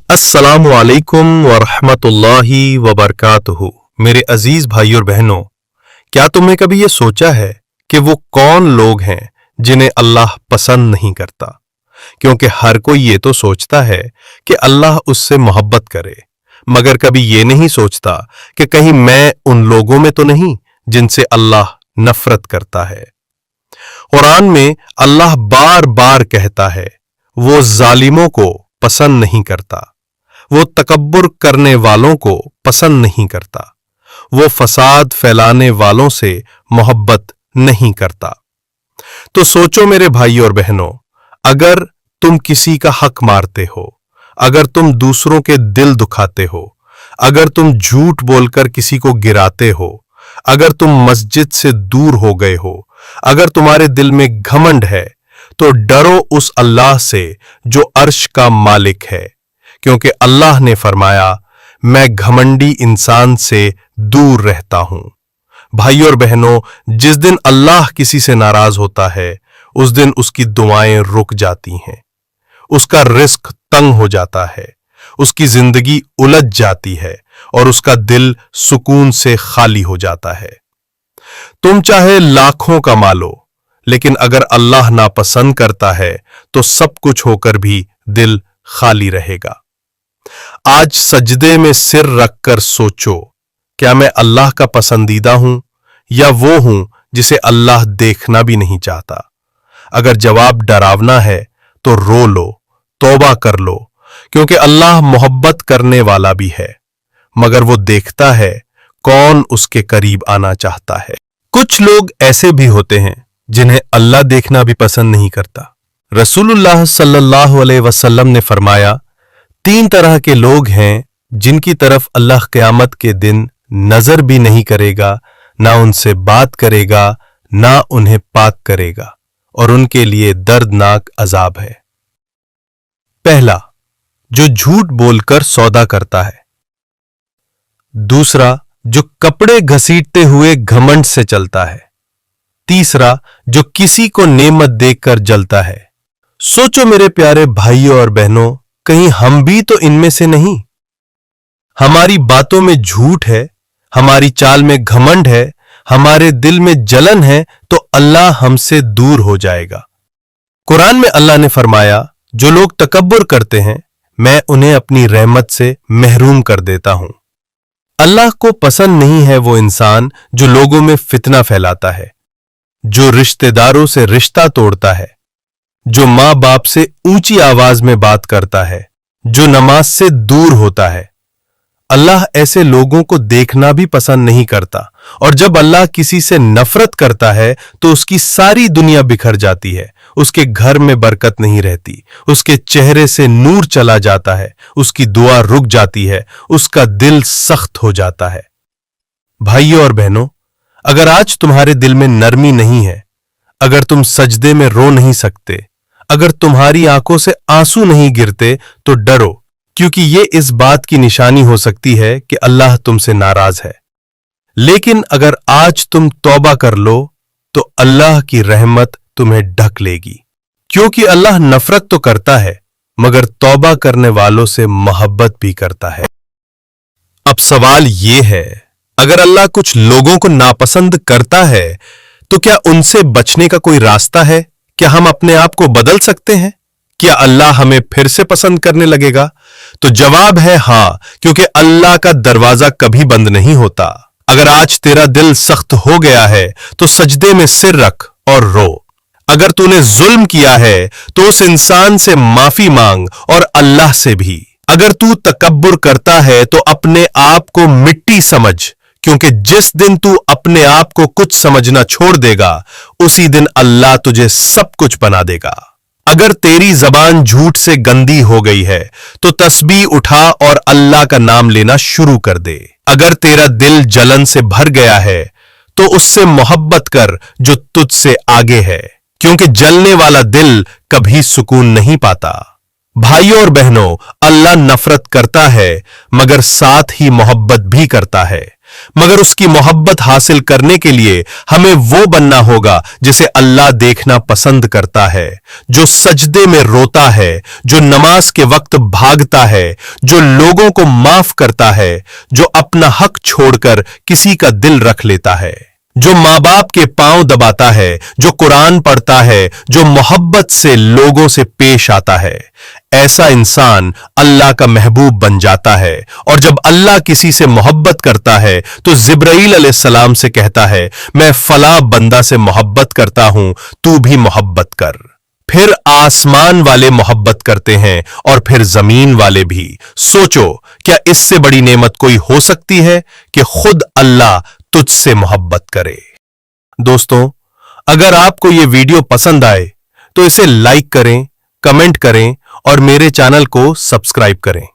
अस्सलामु अलैकुम वरहमतुल्लाहि वबरकातुहू। मेरे अजीज भाई और बहनों, क्या तुमने कभी ये सोचा है कि वो कौन लोग हैं जिन्हें अल्लाह पसंद नहीं करता? क्योंकि हर कोई ये तो सोचता है कि अल्लाह उससे मोहब्बत करे, मगर कभी ये नहीं सोचता कि कहीं मैं उन लोगों में तो नहीं जिनसे अल्लाह नफरत करता है। कुरान में अल्लाह बार बार कहता है वो जालिमों को पसंद नहीं करता, वो तकब्बुर करने वालों को पसंद नहीं करता, वो फसाद फैलाने वालों से मोहब्बत नहीं करता। तो सोचो मेरे भाई और बहनों, अगर तुम किसी का हक मारते हो, अगर तुम दूसरों के दिल दुखाते हो, अगर तुम झूठ बोलकर किसी को गिराते हो, अगर तुम मस्जिद से दूर हो गए हो, अगर तुम्हारे दिल में घमंड है, तो डरो उस अल्लाह से जो अर्श का मालिक है, क्योंकि अल्लाह ने फरमाया मैं घमंडी इंसान से दूर रहता हूं। भाई और बहनों, जिस दिन अल्लाह किसी से नाराज होता है उस दिन उसकी दुआएं रुक जाती हैं, उसका रिस्क तंग हो जाता है, उसकी जिंदगी उलझ जाती है और उसका दिल सुकून से खाली हो जाता है। तुम चाहे लाखों कमा लो, लेकिन अगर अल्लाह नापसंद करता है तो सब कुछ होकर भी दिल खाली रहेगा। आज सजदे में सिर रखकर सोचो, क्या मैं अल्लाह का पसंदीदा हूं या वो हूं जिसे अल्लाह देखना भी नहीं चाहता? अगर जवाब डरावना है तो रो लो, तौबा कर लो, क्योंकि अल्लाह मोहब्बत करने वाला भी है, मगर वो देखता है कौन उसके करीब आना चाहता है। कुछ लोग ऐसे भी होते हैं जिन्हें अल्लाह देखना भी पसंद नहीं करता। रसूलुल्लाह सल्लल्लाहु अलैहि वसल्लम ने फरमाया, 3 तरह के लोग हैं जिनकी तरफ अल्लाह क़यामत के दिन नजर भी नहीं करेगा, ना उनसे बात करेगा, ना उन्हें पाक करेगा, और उनके लिए दर्दनाक अजाब है। पहला, जो झूठ बोलकर सौदा करता है। दूसरा, जो कपड़े घसीटते हुए घमंड से चलता है। तीसरा, जो किसी को नेमत देखकर जलता है। सोचो मेरे प्यारे भाइयों और बहनों, कहीं हम भी तो इनमें से नहीं? हमारी बातों में झूठ है, हमारी चाल में घमंड है, हमारे दिल में जलन है, तो अल्लाह हमसे दूर हो जाएगा। कुरान में अल्लाह ने फरमाया, जो लोग तकब्बुर करते हैं मैं उन्हें अपनी रहमत से महरूम कर देता हूं। अल्लाह को पसंद नहीं है वो इंसान जो लोगों में फितना फैलाता है, जो रिश्तेदारों से रिश्ता तोड़ता है, जो माँ बाप से ऊंची आवाज में बात करता है, जो नमाज से दूर होता है। अल्लाह ऐसे लोगों को देखना भी पसंद नहीं करता, और जब अल्लाह किसी से नफरत करता है तो उसकी सारी दुनिया बिखर जाती है, उसके घर में बरकत नहीं रहती, उसके चेहरे से नूर चला जाता है, उसकी दुआ रुक जाती है, उसका दिल सख्त हो जाता है। भाइयों और बहनों, अगर आज तुम्हारे दिल में नरमी नहीं है, अगर तुम सजदे में रो नहीं सकते, अगर तुम्हारी आंखों से आंसू नहीं गिरते, तो डरो, क्योंकि ये इस बात की निशानी हो सकती है कि अल्लाह तुमसे नाराज है। लेकिन अगर आज तुम तौबा कर लो तो अल्लाह की रहमत तुम्हें ढक लेगी, क्योंकि अल्लाह नफरत तो करता है मगर तौबा करने वालों से मोहब्बत भी करता है। अब सवाल ये है, अगर अल्लाह कुछ लोगों को नापसंद करता है तो क्या उनसे बचने का कोई रास्ता है? क्या हम अपने आप को बदल सकते हैं? क्या अल्लाह हमें फिर से पसंद करने लगेगा? तो जवाब है हां, क्योंकि अल्लाह का दरवाजा कभी बंद नहीं होता। अगर आज तेरा दिल सख्त हो गया है तो सजदे में सिर रख और रो। अगर तूने जुल्म किया है तो उस इंसान से माफी मांग और अल्लाह से भी। अगर तू तकब्बुर करता है तो अपने आप को मिट्टी समझ, क्योंकि जिस दिन तू अपने आप को कुछ समझना छोड़ देगा उसी दिन अल्लाह तुझे सब कुछ बना देगा। अगर तेरी जबान झूठ से गंदी हो गई है तो तस्बीह उठा और अल्लाह का नाम लेना शुरू कर दे। अगर तेरा दिल जलन से भर गया है तो उससे मोहब्बत कर जो तुझसे आगे है, क्योंकि जलने वाला दिल कभी सुकून नहीं पाता। भाइयों और बहनों, अल्लाह नफरत करता है मगर साथ ही मोहब्बत भी करता है। मगर उसकी मोहब्बत हासिल करने के लिए हमें वो बनना होगा जिसे अल्लाह देखना पसंद करता है, जो सजदे में रोता है, जो नमाज के वक्त भागता है, जो लोगों को माफ करता है, जो अपना हक छोड़कर किसी का दिल रख लेता है, जो माँ बाप के पांव दबाता है, जो कुरान पढ़ता है, जो मोहब्बत से लोगों से पेश आता है। ऐसा इंसान अल्लाह का महबूब बन जाता है। और जब अल्लाह किसी से मोहब्बत करता है तो जिब्राईल अलैहिस्सलाम से कहता है, मैं फला बंदा से मोहब्बत करता हूं, तू भी मोहब्बत कर। फिर आसमान वाले मोहब्बत करते हैं और फिर जमीन वाले भी। सोचो, क्या इससे बड़ी नेमत कोई हो सकती है कि खुद अल्लाह तुझसे मोहब्बत करे। दोस्तों, अगर आपको यह वीडियो पसंद आए तो इसे लाइक करें, कमेंट करें और मेरे चैनल को सब्सक्राइब करें।